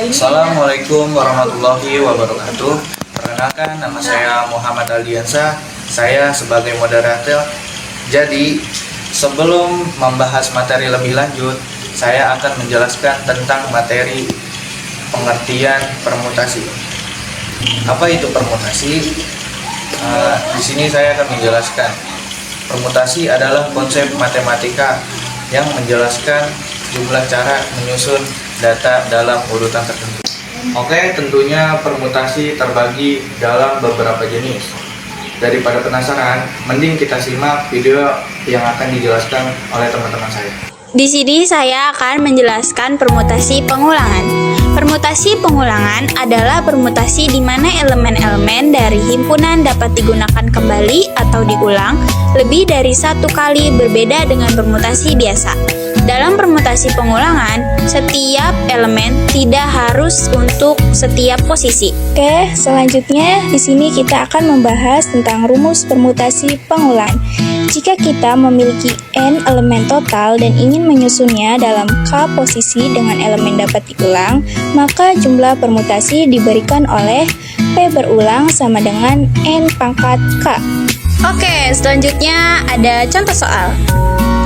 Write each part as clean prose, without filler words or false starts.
Assalamualaikum warahmatullahi wabarakatuh. Perkenalkan, nama saya Muhammad Aldiansa. Saya sebagai moderator. Jadi, sebelum membahas materi lebih lanjut, saya akan menjelaskan tentang materi pengertian permutasi. Apa itu permutasi? Di sini saya akan menjelaskan. Permutasi adalah konsep matematika yang menjelaskan jumlah cara menyusun data dalam urutan tertentu. Oke, tentunya permutasi terbagi dalam beberapa jenis. Daripada penasaran, mending kita simak video yang akan dijelaskan oleh teman-teman saya. Di sini saya akan menjelaskan permutasi pengulangan. Permutasi pengulangan adalah permutasi di mana elemen-elemen dari himpunan dapat digunakan kembali atau diulang lebih dari satu kali, berbeda dengan permutasi biasa. Dalam permutasi pengulangan, setiap elemen tidak harus untuk setiap posisi. Oke, selanjutnya di sini kita akan membahas tentang rumus permutasi pengulangan. Jika kita memiliki n elemen total dan ingin menyusunnya dalam k posisi dengan elemen dapat diulang, maka jumlah permutasi diberikan oleh p berulang sama dengan n pangkat k. Oke, selanjutnya ada contoh soal.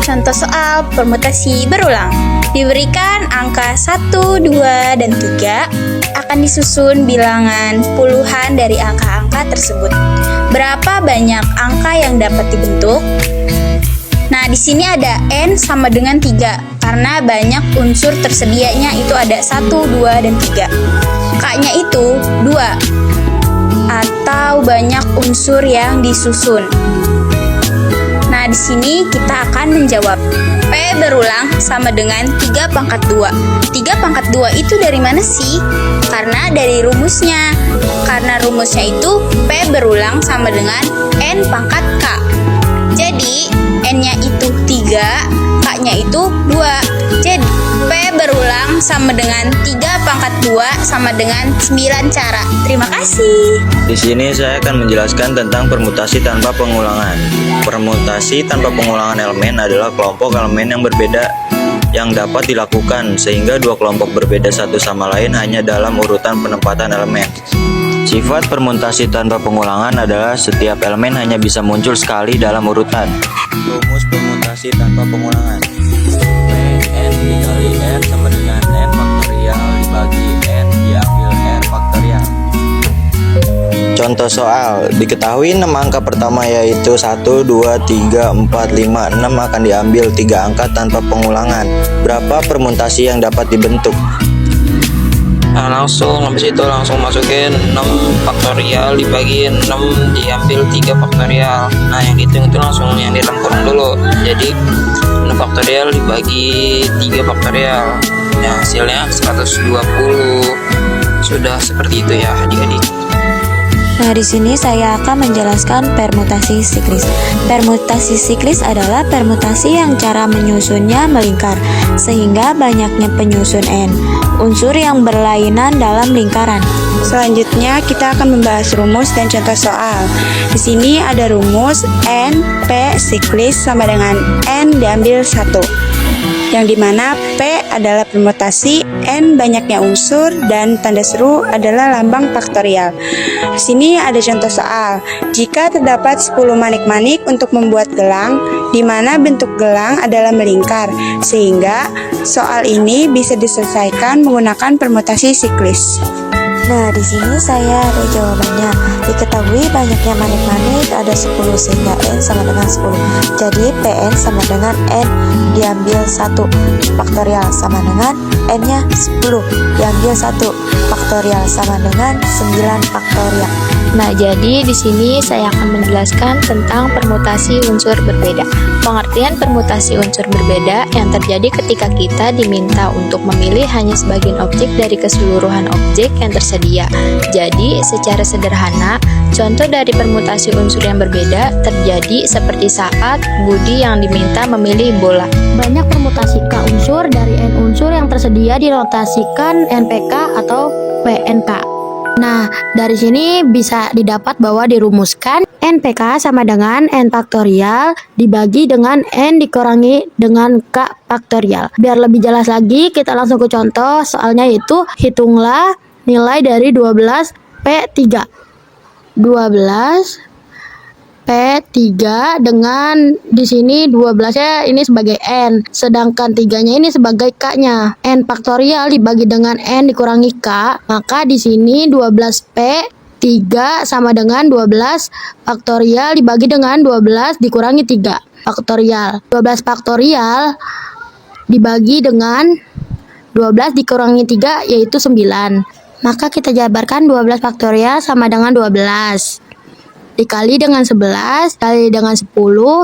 Contoh soal permutasi berulang. Diberikan angka 1, 2, dan 3 akan disusun bilangan puluhan dari angka-angka tersebut. Berapa banyak angka yang dapat dibentuk? Nah, di sini ada n sama dengan 3 karena banyak unsur tersedianya itu ada 1, 2, dan 3. K-nya itu 2 atau banyak unsur yang disusun. Nah, di sini kita akan menjawab P berulang sama dengan 3 pangkat 2. 3 pangkat 2 itu dari mana sih? Karena dari rumusnya. Karena rumusnya itu P berulang sama dengan N pangkat K. Jadi, N-nya itu 3, K-nya itu 2. Jadi, P berulang sama dengan 3 pangkat 2 sama dengan 9 cara. Terima kasih. Di sini saya akan menjelaskan tentang permutasi tanpa pengulangan. Permutasi tanpa pengulangan elemen adalah kelompok elemen yang berbeda yang dapat dilakukan sehingga dua kelompok berbeda satu sama lain hanya dalam urutan penempatan elemen. Sifat permutasi tanpa pengulangan adalah setiap elemen hanya bisa muncul sekali dalam urutan. Rumus permutasi tanpa pengulangan. N dikali R sama dengan N faktorial dibagi N diambil R faktorial. Contoh soal, diketahui 6 angka pertama yaitu 1, 2, 3, 4, 5, 6 akan diambil 3 angka tanpa pengulangan. Berapa permutasi yang dapat dibentuk? Nah, langsung habis itu langsung masukin 6 faktorial dibagi 6 diambil 3 faktorial. Nah, yang dihitung itu langsung yang dirangkum dulu. Jadi 6 faktorial dibagi 3 faktorial. Ya, hasilnya 120. Sudah seperti itu ya adik-adik. Nah, di sini saya akan menjelaskan permutasi siklis. Permutasi siklis adalah permutasi yang cara menyusunnya melingkar, sehingga banyaknya penyusun n, unsur yang berlainan dalam lingkaran. Selanjutnya kita akan membahas rumus dan contoh soal. Di sini ada rumus n p siklis sama dengan n diambil 1. Yang dimana P adalah permutasi, N banyaknya unsur, dan tanda seru adalah lambang faktorial. Di sini ada contoh soal. Jika terdapat 10 manik-manik untuk membuat gelang, di mana bentuk gelang adalah melingkar, sehingga soal ini bisa diselesaikan menggunakan permutasi siklis. Nah, di sini saya ada jawabannya. Diketahui banyaknya manik-manik ada 10 sehingga N sama dengan 10. Jadi Pn sama dengan N diambil 1 faktorial sama dengan N-nya 10 diambil 1 faktorial sama dengan 9 faktorial. Nah, jadi di sini saya akan menjelaskan tentang permutasi unsur berbeda. Pengertian permutasi unsur berbeda yang terjadi ketika kita diminta untuk memilih hanya sebagian objek dari keseluruhan objek yang tersedia. Jadi, secara sederhana, contoh dari permutasi unsur yang berbeda terjadi seperti saat Budi yang diminta memilih bola. Banyak permutasi K unsur dari N unsur yang tersedia dinotasikan NPK atau PNK. Nah, dari sini bisa didapat bahwa dirumuskan NPK sama dengan N faktorial dibagi dengan N dikurangi dengan K faktorial. Biar lebih jelas lagi, kita langsung ke contoh soalnya, yaitu hitunglah nilai dari 12 P3. 12 P3 dengan di sini 12-nya ini sebagai N, sedangkan 3-nya ini sebagai K-nya. N faktorial dibagi dengan N dikurangi K, maka di sini 12P3 sama dengan 12 faktorial dibagi dengan 12 dikurangi 3 faktorial. 12 faktorial dibagi dengan 12 dikurangi 3 yaitu 9. Maka kita jabarkan 12 faktorial sama dengan 12 dikali dengan 11, kali dengan 10,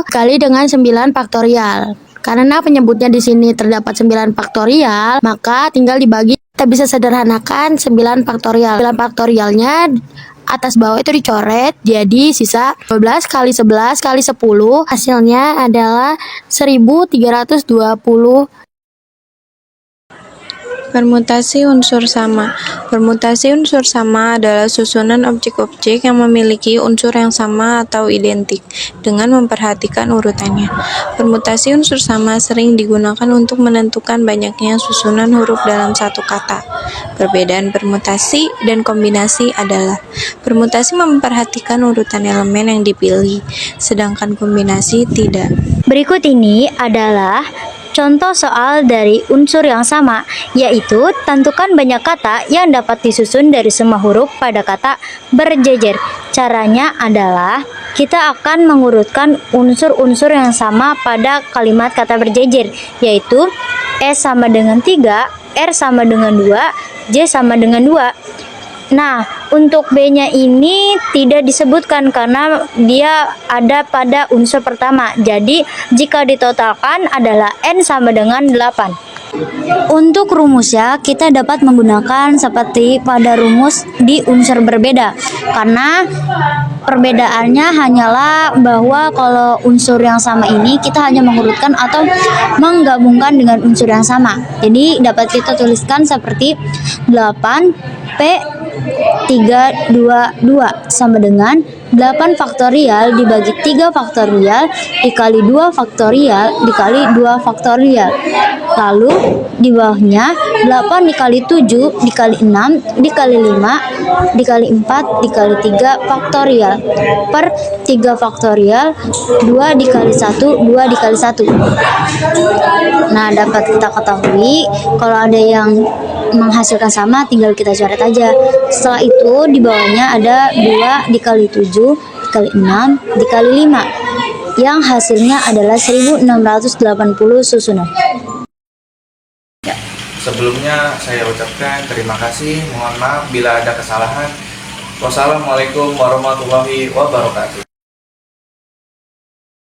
kali dengan 9 faktorial. Karena penyebutnya di sini terdapat 9 faktorial, maka tinggal dibagi. Kita bisa sederhanakan 9 faktorial. 9 faktorialnya atas bawah itu dicoret, jadi sisa 12 kali 11 kali 10, hasilnya adalah 1320. Permutasi unsur sama. Permutasi unsur sama adalah susunan objek-objek yang memiliki unsur yang sama atau identik dengan memperhatikan urutannya. Permutasi unsur sama sering digunakan untuk menentukan banyaknya susunan huruf dalam satu kata. Perbedaan permutasi dan kombinasi adalah permutasi memperhatikan urutan elemen yang dipilih, sedangkan kombinasi tidak. Berikut ini adalah contoh soal dari unsur yang sama, yaitu tentukan banyak kata yang dapat disusun dari semua huruf pada kata berjejer. Caranya adalah kita akan mengurutkan unsur-unsur yang sama pada kalimat kata berjejer, yaitu S sama dengan 3, R sama dengan 2, J sama dengan 2. Nah, untuk B-nya ini tidak disebutkan karena dia ada pada unsur pertama. Jadi, jika ditotalkan adalah N sama dengan 8. Untuk rumusnya, kita dapat menggunakan seperti pada rumus di unsur berbeda. Karena perbedaannya hanyalah bahwa kalau unsur yang sama ini kita hanya mengurutkan atau menggabungkan dengan unsur yang sama. Jadi, dapat kita tuliskan seperti 8P322 sama dengan 8 faktorial dibagi 3 faktorial dikali 2 faktorial dikali 2 faktorial. Lalu di bawahnya 8 dikali 7 dikali 6 dikali 5 dikali 4 dikali 3 faktorial per 3 faktorial 2 dikali 1 2 dikali 1. Nah, dapat kita ketahui kalau ada yang menghasilkan sama tinggal kita coret aja. Setelah itu di bawahnya ada 2 dikali 7 dikali 6 dikali 5 yang hasilnya adalah 1680 susunan. Sebelumnya saya ucapkan terima kasih, mohon maaf bila ada kesalahan. Wassalamualaikum warahmatullahi wabarakatuh.